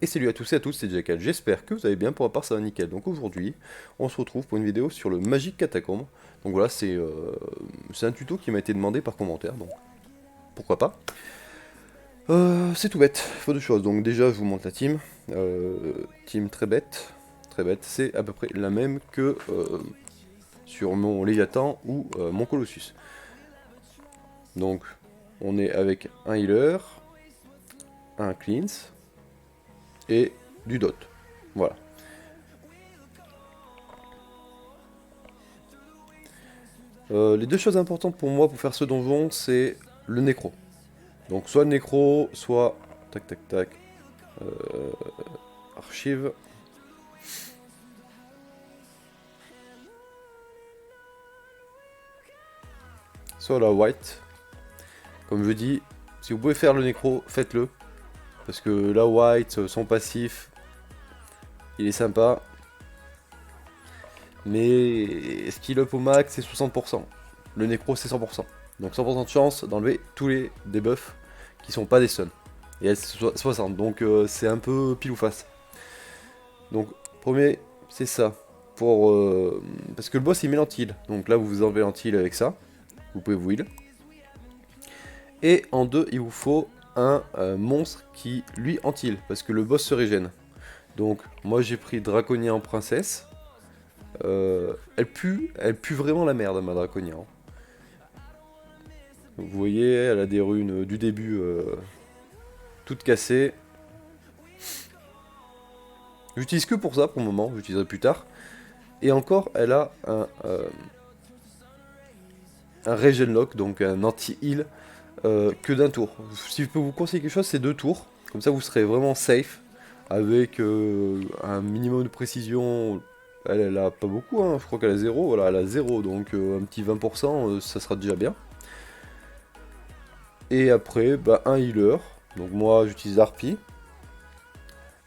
Et salut à tous et à tous, c'est Jackal, j'espère que vous allez bien, pour ma part ça va nickel. Donc aujourd'hui, on se retrouve pour une vidéo sur le Magic Catacombe. Donc voilà, c'est un tuto qui m'a été demandé par commentaire, donc pourquoi pas. C'est tout bête, il faut deux choses. Donc déjà, je vous montre la team. Team très bête, c'est à peu près la même que sur mon Léviathan ou mon Colossus. Donc, on est avec un healer, un cleanse et du dot. Voilà. Les deux choses importantes pour moi pour faire ce donjon, c'est le nécro. Donc soit le nécro, soit... Tac tac tac. euh, Archive. Soit la white. Comme je dis, si vous pouvez faire le nécro, faites-le. Parce que la white, son passif, il est sympa. Mais skill up au max, c'est 60%. Le nécro, c'est 100%. Donc 100% de chance d'enlever tous les debuffs qui sont pas des stuns. Et elle, c'est 60. Donc c'est un peu pile ou face. Donc, premier, c'est ça. Parce que le boss il met l'anti-heal. Donc là, vous vous enlevez l'anti-heal avec ça. Vous pouvez vous heal. Et en deux, il vous faut un monstre qui lui anti-heal. Parce que le boss se régène. Donc, moi j'ai pris Draconia en princesse. Elle pue vraiment la merde, ma Draconia. Hein. Vous voyez, elle a des runes du début toutes cassées. J'utilise que pour ça pour le moment, j'utiliserai plus tard. Et encore, elle a un Regen Lock, donc un anti-heal que d'un tour. Si je peux vous conseiller quelque chose, c'est 2 tours. Comme ça, vous serez vraiment safe avec un minimum de précision. Elle a pas beaucoup, hein. Je crois qu'elle a 0. Voilà, elle a 0, donc un petit 20%, ça sera déjà bien. Et après, bah, un healer. Donc moi, j'utilise Harpie.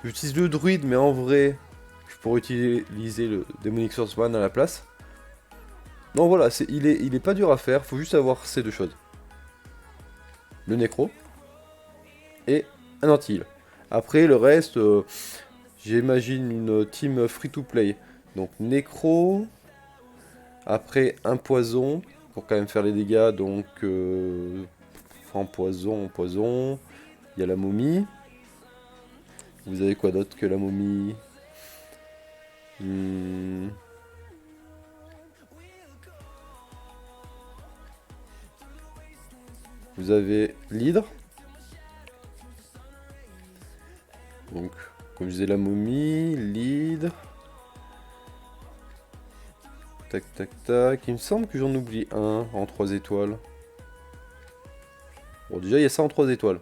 J'utilise le druide, mais en vrai, je pourrais utiliser le Demonic Swordsman à la place. Non, voilà, il est pas dur à faire, faut juste avoir ces deux choses. Le nécro et un anti-heal. Après, le reste, j'imagine une team free-to-play. Donc nécro, après un poison, pour quand même faire les dégâts, donc en poison, il y a la momie. Vous avez quoi d'autre que la momie? Hmm, Vous avez l'hydre. Donc, comme je disais, la momie, l'hydre. Tac, tac, tac. Il me semble que j'en oublie un en 3 étoiles. Bon, déjà, il y a ça en 3 étoiles.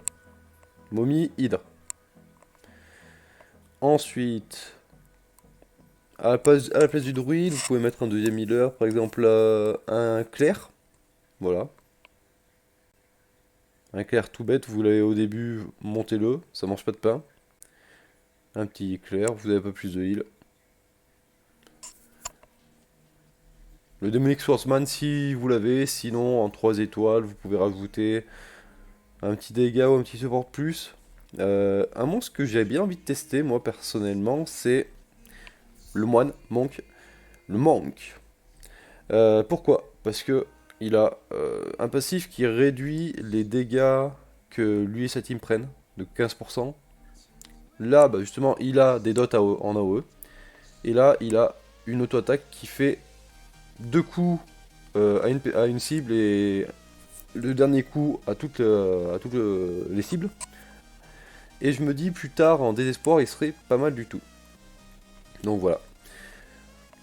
Momie, hydre. Ensuite, à la place du druide, vous pouvez mettre un deuxième healer, par exemple un clair. Voilà. Un clair tout bête, vous l'avez au début, montez-le, ça mange pas de pain. Un petit clair, vous avez pas plus de heal. Le Demonic Swordsman si vous l'avez, sinon en 3 étoiles, vous pouvez rajouter un petit dégât ou un petit support plus. Un monstre que j'ai bien envie de tester, moi personnellement, c'est le moine, monk. Le monk. Pourquoi? Parce que il a un passif qui réduit les dégâts que lui et sa team prennent de 15%. Là, bah, justement, il a des dots en AOE. Et là, il a une auto-attaque qui fait 2 coups à une cible et le dernier coup à toutes les cibles. Et je me dis, plus tard, en désespoir, il serait pas mal du tout. Donc voilà.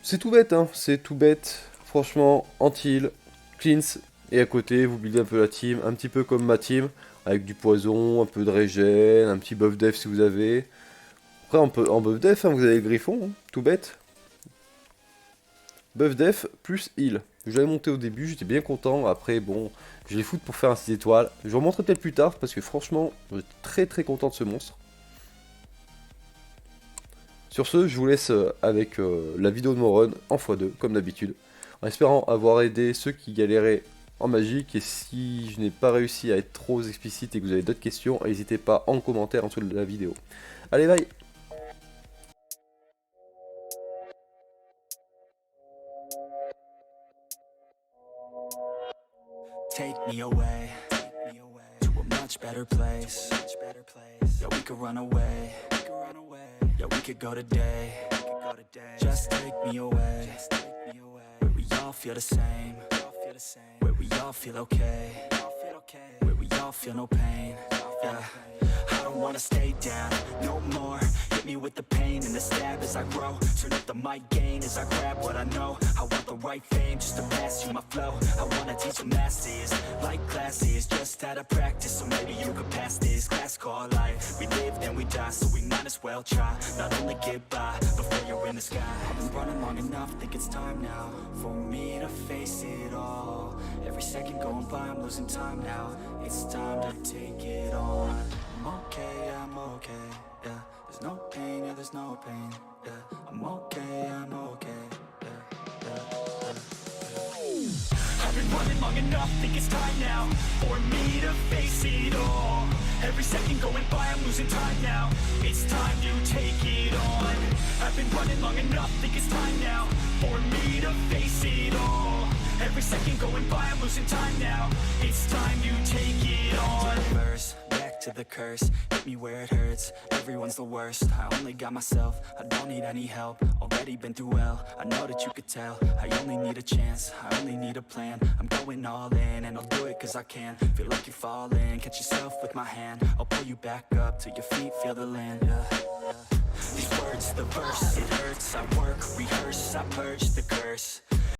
C'est tout bête, hein. C'est tout bête. Franchement, anti-heal, cleanse. Et à côté, vous buildez un peu la team, un petit peu comme ma team, avec du poison, un peu de régène, un petit buff def si vous avez. Après, en buff def, hein, vous avez le griffon, hein, tout bête. Buff def plus heal. Je l'avais monté au début, j'étais bien content. Après, bon, je les foutre pour faire un 6 étoiles. Je vous remontrerai peut-être plus tard, parce que franchement, je suis très très content de ce monstre. Sur ce, je vous laisse avec la vidéo de mon run en x2, comme d'habitude. En espérant avoir aidé ceux qui galéraient en magique. Et si je n'ai pas réussi à être trop explicite et que vous avez d'autres questions, n'hésitez pas en commentaire en dessous de la vidéo. Allez, bye! Take me away to a much better place. Yeah, we could run away. Yeah, we could go today. Just take me away where we all feel the same. Where we all feel okay. Where we all feel no pain. Yeah, I don't wanna stay down no more. Hit me with the pain and the stab as I grow. Turn up the mic gain as I grab what I know. I want the right fame just to pass you my flow. I wanna teach the masses like classes, just out of practice, so maybe you could pass this class called life. We live then we die, so we might as well try. Not only get by before you're in the sky. I've been running long enough, think it's time now for me to face it all. Every second going by, I'm losing time now. It's time to take it on. I'm okay, yeah. There's no pain, yeah, there's no pain, yeah. I'm okay, yeah. I've been running long enough, think it's time now for me to face it all. Every second going by, I'm losing time now. It's time to take it on. I've been running long enough, think it's time now for me to face it all. Every second going by, I'm losing time now. It's time to take it on. Reverse, back to the curse, hit me where it hurts. Everyone's the worst, I only got myself. I don't need any help, already been through hell. I know that you could tell, I only need a chance, I only need a plan. I'm going all in, and I'll do it cause I can. Feel like you're falling, catch yourself with my hand. I'll pull you back up till your feet feel the land, yeah. These words, the verse, it hurts. I work, rehearse, I purge the curse.